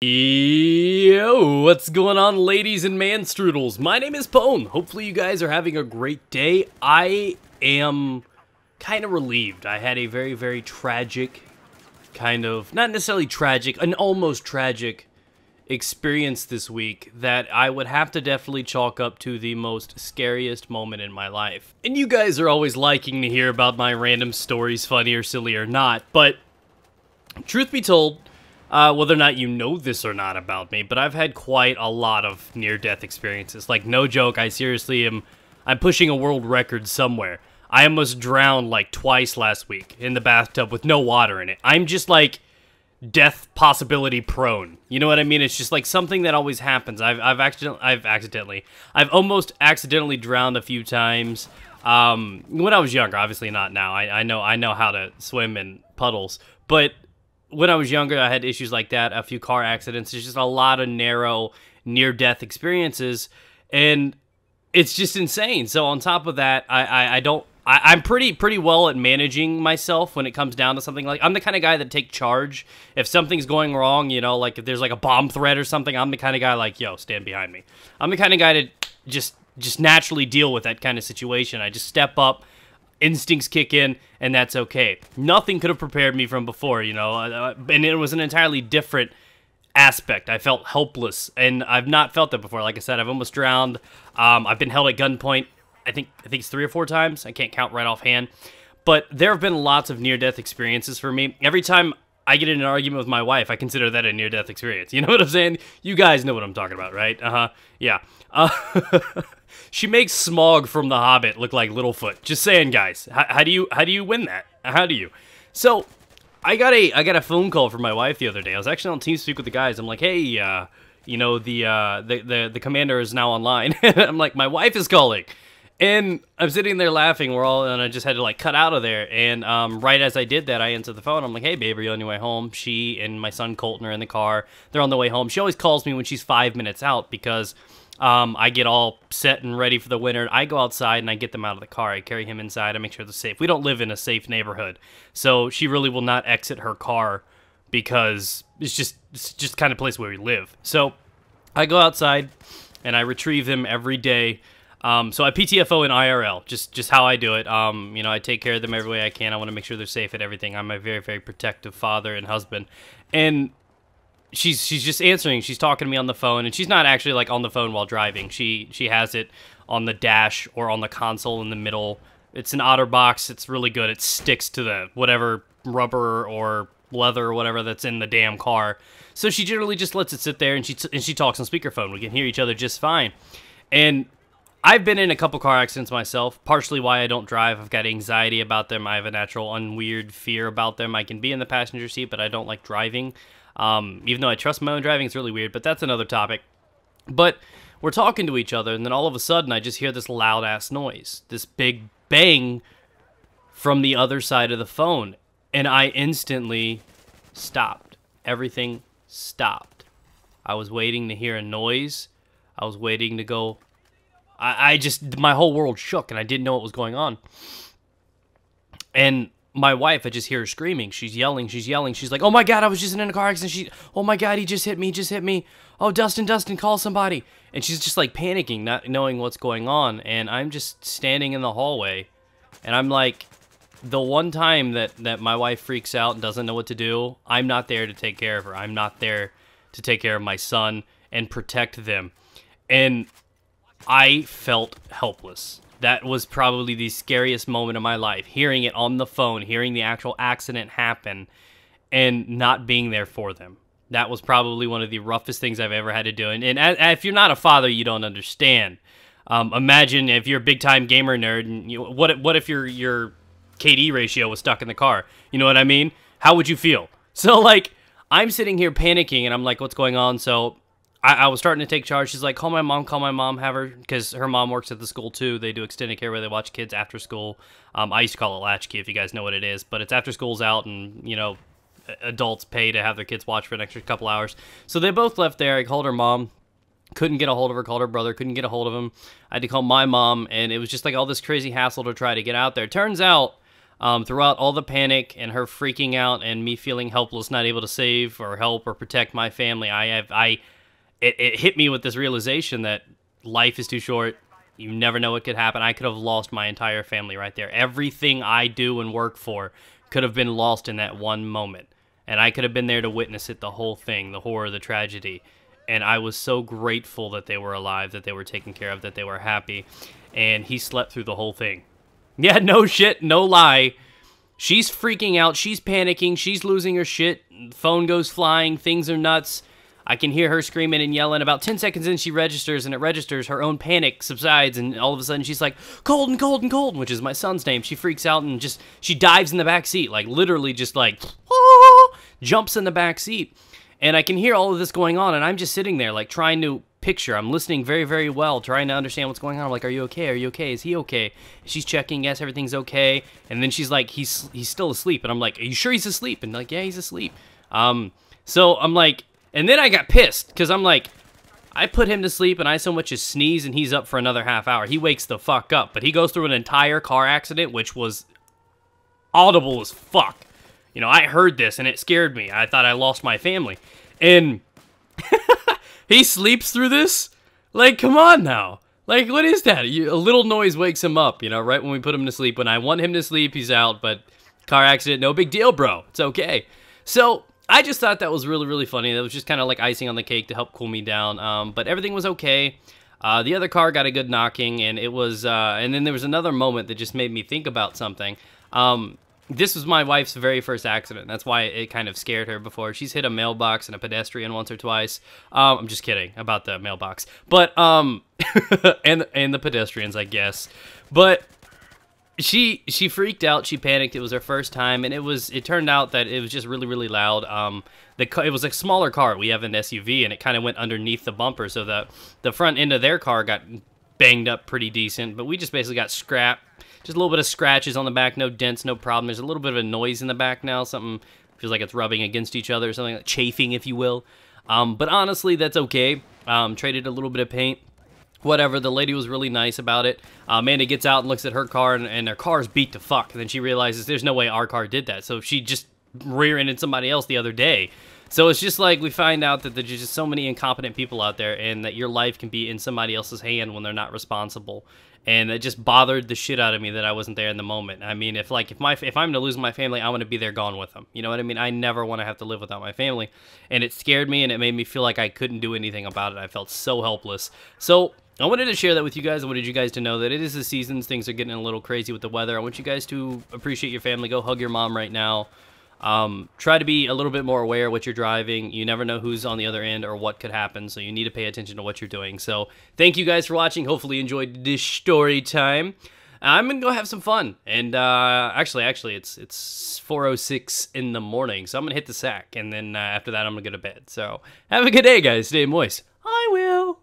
Yo, what's going on, ladies and man-strudels? My name is Pwn. Hopefully you guys are having a great day. I am kind of relieved. I had a very tragic, not necessarily tragic, an almost tragic experience this week that I would have to definitely chalk up to the most scariest moment in my life. And you guys are always liking to hear about my random stories, funny or silly or not, but truth be told, whether or not you know this or not about me, but I've had quite a lot of near-death experiences. Like, no joke, I seriously I'm pushing a world record somewhere. I almost drowned, like, twice last week in the bathtub with no water in it. I'm just, like, death possibility prone. You know what I mean? It's just, like, something that always happens. I've almost accidentally drowned a few times. When I was younger, obviously not now. I know how to swim in puddles, but when I was younger, I had issues like that, a few car accidents. There's just a lot of narrow, near-death experiences, and it's just insane. So on top of that, I'm pretty well at managing myself when it comes down to something like, I'm the kind of guy that take charge. If something's going wrong, you know, like if there's like a bomb threat or something, I'm the kind of guy like, yo, stand behind me. I'm the kind of guy to just naturally deal with that kind of situation. I just step up. Instincts kick in, and that's okay. Nothing could have prepared me from before, you know, and it was an entirely different aspect. I felt helpless, and I've not felt that before. Like I said, I've almost drowned. I've been held at gunpoint, I think it's 3 or 4 times. I can't count right offhand, but there have been lots of near-death experiences for me. Every time I get in an argument with my wife, I consider that a near-death experience. You know what I'm saying? You guys know what I'm talking about, right? Yeah. She makes Smaug from The Hobbit look like Littlefoot. Just saying, guys. How do you win that? How do you? So, I got a phone call from my wife the other day. I was actually on TeamSpeak with the guys. I'm like, hey, you know, the commander is now online. I'm like, my wife is calling. And I'm sitting there laughing. And I just had to, like, cut out of there. And right as I did that, I answered the phone. I'm like, hey, babe, are you on your way home? She and my son Colton are in the car. They're on the way home. She always calls me when she's 5 minutes out because I get all set and ready for the winter. I go outside and I get them out of the car. I carry him inside. I make sure they're safe. We don't live in a safe neighborhood, so she really will not exit her car because it's just kind of place where we live. So I go outside and I retrieve them every day. So I PTFO in IRL, just how I do it. You know, I take care of them every way I can. I want to make sure they're safe and everything. I'm a very protective father and husband, and she's just answering. She's talking to me on the phone, and she's not actually like on the phone while driving. She has it on the dash or on the console in the middle. It's an OtterBox. It's really good. It sticks to the whatever rubber or leather or whatever that's in the damn car. So she generally just lets it sit there, and she talks on speakerphone. We can hear each other just fine. And I've been in a couple car accidents myself, partially why I don't drive. I've got anxiety about them. I have a natural unweird fear about them. I can be in the passenger seat, but I don't like driving. Even though I trust my own driving, it's really weird, but that's another topic. But we're talking to each other, and then all of a sudden, I just hear this loud-ass noise, this big bang from the other side of the phone, and I instantly stopped. Everything stopped. I was waiting to hear a noise. I was waiting to go. My whole world shook, and I didn't know what was going on. And my wife, I just hear her screaming. She's yelling. She's like, oh my God, I was just in a car accident. Oh my God, he just hit me. Oh, Dustin, call somebody. And she's just like panicking, not knowing what's going on. And I'm just standing in the hallway. And I'm like, the one time that my wife freaks out and doesn't know what to do, I'm not there to take care of her. I'm not there to take care of my son and protect them. And I felt helpless. That was probably the scariest moment of my life, hearing it on the phone, hearing the actual accident happen, and not being there for them. That was probably one of the roughest things I've ever had to do. And if you're not a father, you don't understand. Imagine if you're a big-time gamer nerd, and what if your KD ratio was stuck in the car? You know what I mean? How would you feel? So, like, I'm sitting here panicking, and I'm like, what's going on? So I was starting to take charge. She's like, call my mom, have her, because her mom works at the school too. They do extended care where they watch kids after school. I used to call it latchkey, if you guys know what it is, but it's after school's out, and, you know, adults pay to have their kids watch for an extra couple hours. So they both left there. I called her mom. Couldn't get a hold of her, called her brother, couldn't get a hold of him. I had to call my mom, and it was just like all this crazy hassle to try to get out there. Turns out, Throughout all the panic and her freaking out and me feeling helpless, not able to save or help or protect my family, it hit me with this realization that life is too short. You never know what could happen. I could have lost my entire family right there. Everything I do and work for could have been lost in that one moment. And I could have been there to witness it, the whole thing, the horror, the tragedy. And I was so grateful that they were alive, that they were taken care of, that they were happy. And he slept through the whole thing. Yeah, no shit, no lie. She's freaking out, she's panicking, she's losing her shit. Phone goes flying, things are nuts. I can hear her screaming and yelling. About 10 seconds in, she registers, and it registers. Her own panic subsides, and all of a sudden, she's like, Colton, Colton, Colton, which is my son's name. She freaks out and she dives in the back seat, like, literally just like, oh, jumps in the back seat. And I can hear all of this going on, and I'm just sitting there, like, trying to picture. I'm listening very, very well, trying to understand what's going on. I'm like, are you okay? Are you okay? Is he okay? She's checking, yes, everything's okay. And then she's like, he's still asleep. And I'm like, are you sure he's asleep? And like, yeah, he's asleep. So I'm like, and then I got pissed, because I'm like, I put him to sleep, and I so much as sneeze, and he's up for another half hour. He wakes the fuck up, but he goes through an entire car accident, which was audible as fuck. You know, I heard this, and it scared me. I thought I lost my family. And he sleeps through this? Like, come on now. Like, what is that? A little noise wakes him up, you know, right when we put him to sleep. When I want him to sleep, he's out, but car accident, no big deal, bro. It's okay. So I just thought that was really, really funny. That was just kind of like icing on the cake to help cool me down. But everything was okay. The other car got a good knocking, and it was, and then there was another moment that just made me think about something. This was my wife's very first accident. That's why it kind of scared her before. She's hit a mailbox and a pedestrian once or twice. I'm just kidding about the mailbox. But, and the pedestrians, I guess. But she freaked out. She panicked. It was her first time, and it turned out that it was just really, really loud. It was a smaller car. We have an SUV, and it kind of went underneath the bumper, so the front end of their car got banged up pretty decent. But we just basically got scrapped. Just a little bit of scratches on the back, no dents, no problem. There's a little bit of a noise in the back now. Something feels like it's rubbing against each other, or something like chafing, if you will. But honestly, that's okay. Traded a little bit of paint. Whatever, the lady was really nice about it. Amanda gets out and looks at her car, and her car's beat to fuck. And then she realizes there's no way our car did that. So she just rear-ended somebody else the other day. So it's just like we find out that there's just so many incompetent people out there, and that your life can be in somebody else's hand when they're not responsible. And it just bothered the shit out of me that I wasn't there in the moment. I mean, if I'm to lose my family, I want to be there gone with them. You know what I mean? I never want to have to live without my family. And it scared me, and it made me feel like I couldn't do anything about it. I felt so helpless. So I wanted to share that with you guys. I wanted you guys to know that it is the seasons. Things are getting a little crazy with the weather. I want you guys to appreciate your family. Go hug your mom right now. Try to be a little bit more aware of what you're driving. You never know who's on the other end or what could happen, so you need to pay attention to what you're doing. So thank you guys for watching. Hopefully you enjoyed this story time. I'm gonna go have some fun, and actually it's 4:06 in the morning, so I'm gonna hit the sack, and then after that I'm gonna go to bed. So have a good day, guys. Stay moist. I will.